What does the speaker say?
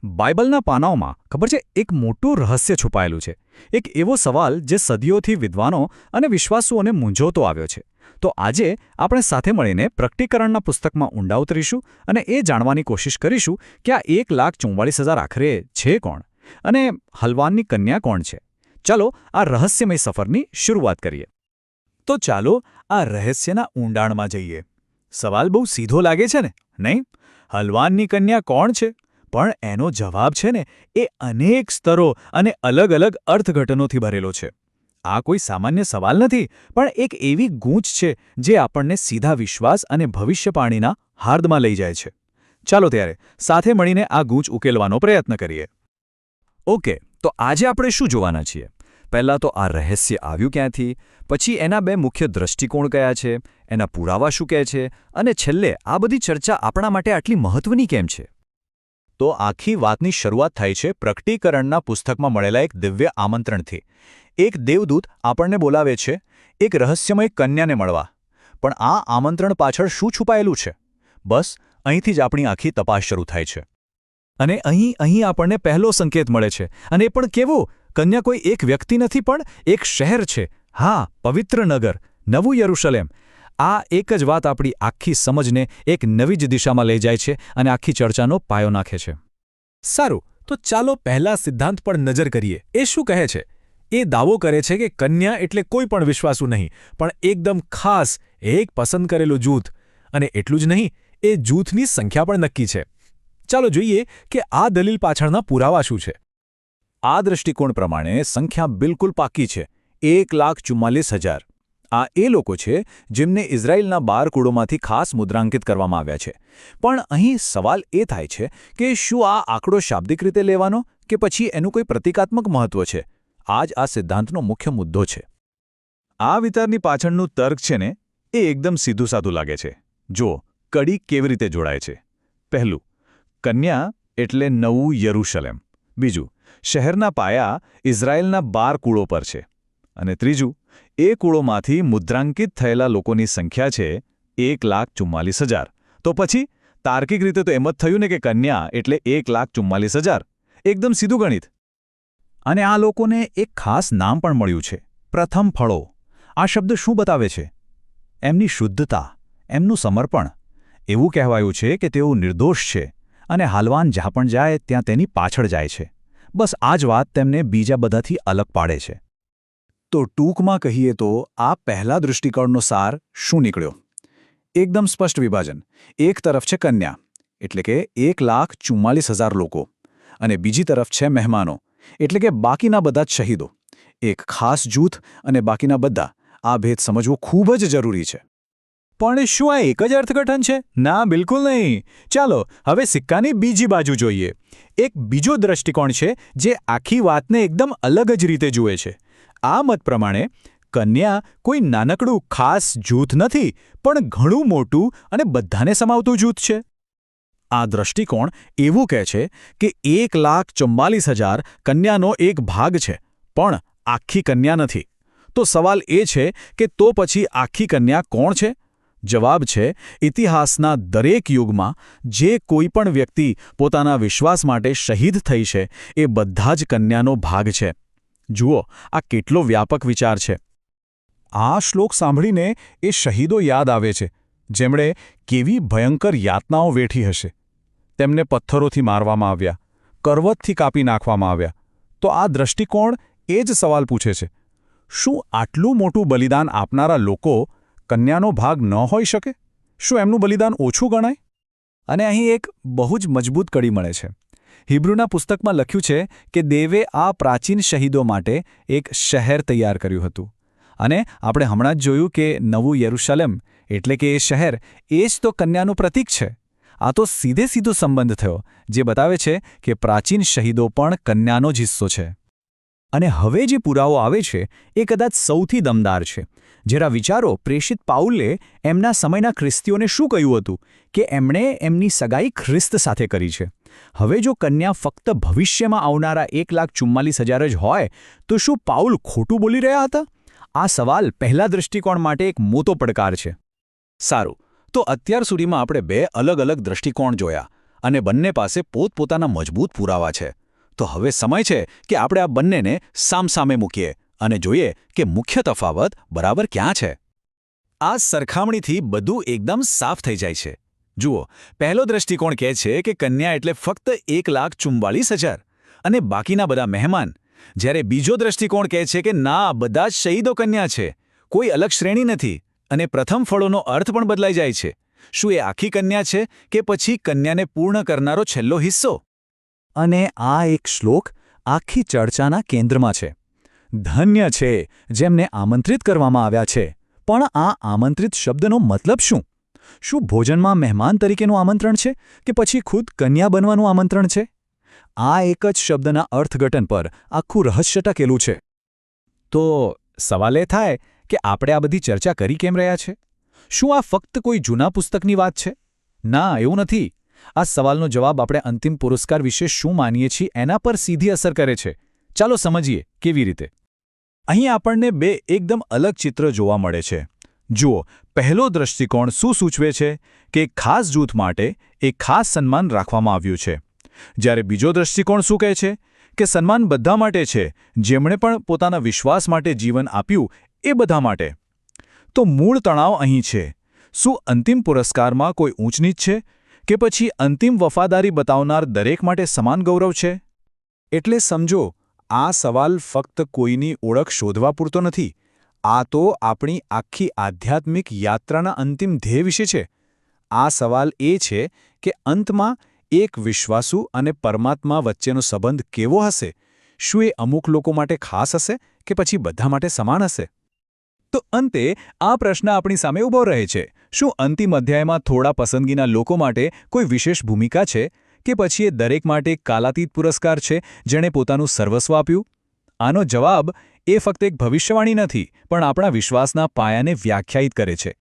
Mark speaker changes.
Speaker 1: બાઇબલના પાનાઓમાં ખબર છે એક મોટું રહસ્ય છુપાયેલું છે. એક એવો સવાલ જે સદીઓથી વિદ્વાનો અને વિશ્વાસુઓને મૂંઝવતો આવ્યો છે. તો આજે આપણે સાથે મળીને પ્રકટીકરણના પુસ્તકમાં ઊંડા ઉતરીશું અને એ જાણવાની કોશિશ કરીશું કે આ 1,44,000 આખરે છે કોણ અને હલવાનની કન્યા કોણ છે. ચાલો આ રહસ્યમય સફરની શરૂઆત કરીએ.
Speaker 2: તો ચાલો આ રહસ્યના ઊંડાણમાં જઈએ. સવાલ બહુ સીધો લાગે છે ને, નહીં? હલવાનની કન્યા કોણ છે? પણ એનો જવાબ છે ને એ અનેક સ્તરો અને અલગ અલગ અર્થઘટનોથી ભરેલો છે. આ કોઈ સામાન્ય સવાલ નથી, પણ એક એવી ગૂંચ છે જે આપણને સીધા વિશ્વાસ અને ભવિષ્યવાણીના હાર્દમાં લઈ જાય છે. ચાલો ત્યારે સાથે મળીને આ ગૂંચ ઉકેલવાનો પ્રયત્ન કરીએ.
Speaker 1: ઓકે, તો આજે આપણે શું જોવાના છીએ? પહેલાં તો આ રહસ્ય આવ્યું ક્યાંથી, પછી એના બે મુખ્ય દૃષ્ટિકોણ કયા છે, એના પુરાવા શું કહે છે, અને છેલ્લે આ બધી ચર્ચા આપણા માટે આટલી મહત્વની કેમ છે?
Speaker 2: તો આખી વાતની શરૂઆત થાય છે પ્રકટીકરણના પુસ્તકમાં મળેલા એક દિવ્ય આમંત્રણથી. એક દેવદૂત આપણને બોલાવે છે એક રહસ્યમય કન્યાને મળવા. પણ આ આમંત્રણ પાછળ શું છુપાયેલું છે? બસ અહીંથી જ આપણી આખી તપાસ શરૂ થાય છે.
Speaker 1: અને અહીં આપણને પહેલો સંકેત મળે છે. અને એ પણ કેવો? કન્યા કોઈ એક વ્યક્તિ નથી, પણ એક શહેર છે. હા, પવિત્ર નગર, નવું યરુશલેમ. આ એક જ વાત આપણી આખી સમજને એક નવી જ દિશામાં લઈ જાય છે અને આખી ચર્ચાનો પાયો નાખે છે.
Speaker 3: સારું, તો ચાલો પહેલા સિદ્ધાંત પર નજર કરીએ. એ શું કહે છે? એ દાવો કરે છે કે કન્યા એટલે કોઈ પણ વિશ્વાસુ નહીં, પણ એકદમ ખાસ એક પસંદ કરેલું જૂથ. અને એટલું જ નહીં, એ જૂથની સંખ્યા પણ નક્કી છે. ચાલો જોઈએ કે આ દલીલ પાછળના પુરાવા શું છે.
Speaker 2: આ દૃષ્ટિકોણ પ્રમાણે સંખ્યા બિલકુલ પાકી છે. 1,44,000. આ એ લોકો છે જેમને ઇઝરાયેલના 12 કુળોમાંથી ખાસ મુદ્રાંકિત કરવામાં આવ્યા છે. પણ અહીં સવાલ એ થાય છે કે શું આ આંકડો શાબ્દિક રીતે લેવાનો કે પછી એનું કોઈ પ્રતિકાત્મક મહત્વ છે? આ જ આ સિદ્ધાંતનો મુખ્ય મુદ્દો છે. આ વિચારની પાછળનું તર્ક છે ને એ એકદમ સીધું સાધું લાગે છે. જો કડી કેવી રીતે જોડાય છે. પહેલું, કન્યા એટલે નવું યરુશલેમ. બીજું, શહેરના પાયા ઇઝરાયેલના 12 કુળો પર છે. અને ત્રીજું, એ કુળોમાંથી મુદ્રાંકિત થયેલા લોકોની સંખ્યા છે 1,44,000. તો પછી તાર્કિક રીતે તો એમ જ થયું ને કે કન્યા એટલે 1,44,000. એકદમ સીધું ગણિત. અને આ લોકોને એક ખાસ નામ પણ મળ્યું છે, પ્રથમ ફળો. આ શબ્દ શું બતાવે છે? એમની શુદ્ધતા, એમનું સમર્પણ. એવું કહેવાયું છે કે તેઓ નિર્દોષ છે અને હાલવાન જ્યાં પણ જાય ત્યાં તેની પાછળ જાય છે. બસ આ જ વાત તેમને બીજા બધાથી અલગ પાડે છે. તો ટૂંકમાં કહીએ તો આ પહેલા દૃષ્ટિકોણનો સાર શું નીકળ્યો? એકદમ સ્પષ્ટ વિભાજન. એક તરફ છે કન્યા, એટલે કે 1,44,000 લોકો, અને બીજી તરફ છે મહેમાનો, એટલે કે બાકીના બધા જ શહીદો. એક ખાસ જૂથ અને બાકીના બધા. આ ભેદ સમજવો ખૂબ જ જરૂરી છે. પણ શું આ એક જ અર્થઘટન છે? ના, બિલકુલ નહીં. ચાલો હવે સિક્કાની બીજી બાજુ જોઈએ. એક બીજો દૃષ્ટિકોણ છે જે આખી વાતને એકદમ અલગ જ રીતે જુએ છે. આ મત પ્રમાણે કન્યા કોઈ નાનકડું ખાસ જૂથ નથી, પણ ઘણું મોટું અને બધાને સમાવતું જૂથ છે. આ દૃષ્ટિકોણ એવું કહે છે કે 1,44,000 કન્યાનો એક ભાગ છે, પણ આખી કન્યા નથી. તો સવાલ એ છે કે તો પછી આખી કન્યા કોણ છે? જવાબ છે, ઇતિહાસના દરેક યુગમાં જે કોઈ પણ વ્યક્તિ પોતાના વિશ્વાસ માટે શહીદ થઈ છે એ બધા જ કન્યાનો ભાગ છે. જુઓ, આ કેટલો વ્યાપક વિચાર છે. આ શ્લોક સાંભળીને એ શહીદો યાદ આવે છે, જેમણે કેવી ભયંકર યાતનાઓ વેઠી હશે. તેમને પથ્થરોથી મારવામાં આવ્યા, કરવતથી કાપી નાખવામાં આવ્યા. તો આ દૃષ્ટિકોણ એ જ સવાલ પૂછે છે, શું આટલું મોટું બલિદાન આપનારા લોકો કન્યાનો ભાગ ન હોઈ શકે? શું એમનું બલિદાન ઓછું ગણાય? અને અહીં એક બહુ જ મજબૂત કડી મળે છે. હિબ્રુના પુસ્તકમાં લખ્યું છે કે દેવે આ પ્રાચીન શહીદો માટે એક શહેર તૈયાર કર્યું હતું. અને આપણે હમણાં જ જોયું કે નવું યરુશલેમ એટલે કે એ શહેર એ જ તો કન્યાનું પ્રતીક છે. આ તો સીધો સંબંધ થયો, જે બતાવે છે કે પ્રાચીન શહીદો પણ કન્યાનો જ હિસ્સો છે. અને હવે જે પુરાવો આવે છે એ કદાચ સૌથી દમદાર છે. જરા વિચારો, પ્રેષિત પાઉલે એમના સમયના ખ્રિસ્તીઓને શું કહ્યું હતું કે એમણે એમની સગાઈ ખ્રિસ્ત સાથે કરી છે. હવે જો કન્યા ફક્ત ભવિષ્યમાં આવનારા 1,44,000 જ હોય તો શું પાઉલ ખોટું બોલી રહ્યા હતા? આ સવાલ પહેલા દૃષ્ટિકોણ માટે એક મોટો પડકાર છે. સારું, તો અત્યાર સુધીમાં આપણે બે અલગ અલગ દૃષ્ટિકોણ જોયા અને બંને પાસે પોતપોતાના મજબૂત પુરાવા છે. તો હવે સમય છે કે આપણે આ બંનેને સામસામે મૂકીએ અને જોઈએ કે મુખ્ય તફાવત બરાબર ક્યાં છે. આ સરખામણીથી બધું એકદમ સાફ થઈ જાય છે. જુઓ, પહેલો દૃષ્ટિકોણ કહે છે કે કન્યા એટલે ફક્ત 1,44,000 અને બાકીના બધા મહેમાન, જ્યારે બીજો દૃષ્ટિકોણ કહે છે કે ના, બધા જ શહીદો કન્યા છે, કોઈ અલગ શ્રેણી નથી, અને પ્રથમ ફળોનો અર્થ પણ બદલાઈ જાય છે. શું એ આખી કન્યા છે કે પછી કન્યાને પૂર્ણ કરનારો છેલ્લો હિસ્સો?
Speaker 1: અને આ એક શ્લોક આખી ચર્ચાના કેન્દ્રમાં છે. ધન્ય છે જેમને આમંત્રિત કરવામાં આવ્યા છે. પણ આ આમંત્રિત શબ્દનો મતલબ શું? શું ભોજનમાં મહેમાન તરીકેનું આમંત્રણ છે કે પછી ખુદ કન્યા બનવાનું આમંત્રણ છે? આ એક જ શબ્દના અર્થઘટન પર આખું રહસ્ય ટકેલું છે. તો સવાલ એ થાય કે આપણે આ બધી ચર્ચા કરી કેમ રહ્યા છે? શું આ ફક્ત કોઈ જૂના પુસ્તકની વાત છે? ના, એવું નથી. આ સવાલનો જવાબ આપણે અંતિમ પુરસ્કાર વિશે શું માનીએ છીએ એના પર સીધી અસર કરે છે. ચાલો સમજીએ કેવી રીતે. અહીં આપણને બે એકદમ અલગ ચિત્ર જોવા મળે છે. જુઓ, પહેલો દૃષ્ટિકોણ શું સૂચવે છે કે ખાસ જૂથ માટે એક ખાસ સન્માન રાખવામાં આવ્યું છે, જ્યારે બીજો દૃષ્ટિકોણ શું કહે છે કે સન્માન બધા માટે છે, જેમણે પણ પોતાના વિશ્વાસ માટે જીવન આપ્યું એ બધા માટે. તો મૂળ તણાવ અહીં છે. શું અંતિમ પુરસ્કારમાં કોઈ ઊંચ નીચ છે કે પછી અંતિમ વફાદારી બતાવનાર દરેક માટે સમાન ગૌરવ છે? એટલે સમજો, આ સવાલ ફક્ત કોઈની ઓળખ શોધવા પૂરતો નથી. આ તો આપણી આખી આધ્યાત્મિક યાત્રાના અંતિમ ધ્યેય વિશે છે. આ સવાલ એ છે કે અંતમાં એક વિશ્વાસુ અને પરમાત્મા વચ્ચેનો સંબંધ કેવો હશે? શું એ અમુક લોકો માટે ખાસ હશે કે પછી બધા માટે સમાન હશે? તો અંતે આ પ્રશ્ન આપણી સામે ઊભો રહે છે. શું અંતિમ અધ્યાયમાં થોડા પસંદગીના લોકો માટે કોઈ વિશેષ ભૂમિકા છે કે પછી એ દરેક માટે એક કાલાતીત પુરસ્કાર છે જેણે પોતાનું સર્વસ્વ આપ્યું? આનો જવાબ એ ફક્ત એક ભવિષ્યવાણી નથી, પણ આપણા વિશ્વાસના પાયાને વ્યાખ્યાયિત કરે છે.